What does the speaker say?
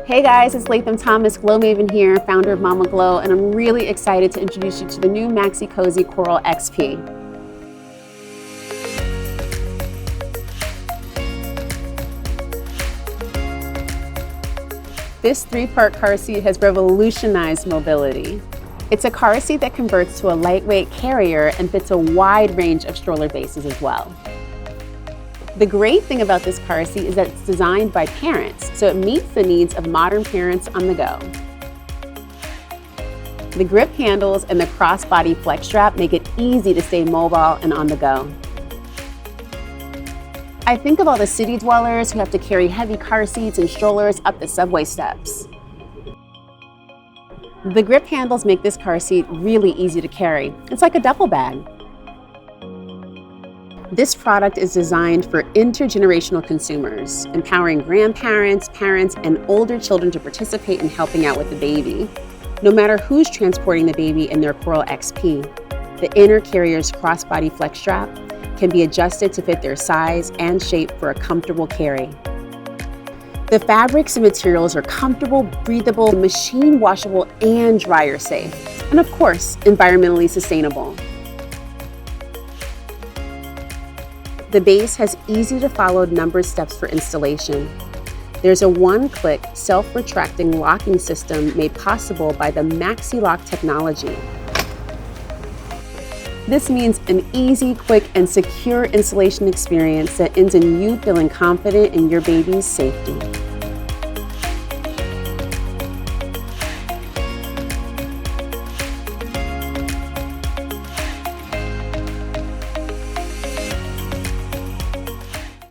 Hey guys, it's Latham Thomas, Glow Maven here, founder of Mama Glow, and I'm really excited to introduce you to the new Maxi-Cosi Coral XP. This 3-part car seat has revolutionized mobility. It's a car seat that converts to a lightweight carrier and fits a wide range of stroller bases as well. The great thing about this car seat is that it's designed by parents, so it meets the needs of modern parents on the go. The grip handles and the crossbody flex strap make it easy to stay mobile and on the go. I think of all the city dwellers who have to carry heavy car seats and strollers up the subway steps. The grip handles make this car seat really easy to carry. It's like a duffel bag. This product is designed for intergenerational consumers, empowering grandparents, parents, and older children to participate in helping out with the baby. No matter who's transporting the baby in their Coral XP, the inner carrier's crossbody flex strap can be adjusted to fit their size and shape for a comfortable carry. The fabrics and materials are comfortable, breathable, machine washable, and dryer safe, and of course, environmentally sustainable. The base has easy to follow numbered steps for installation. There's a one-click self-retracting locking system made possible by the Maxi-Lock technology. This means an easy, quick, and secure installation experience that ends in you feeling confident in your baby's safety.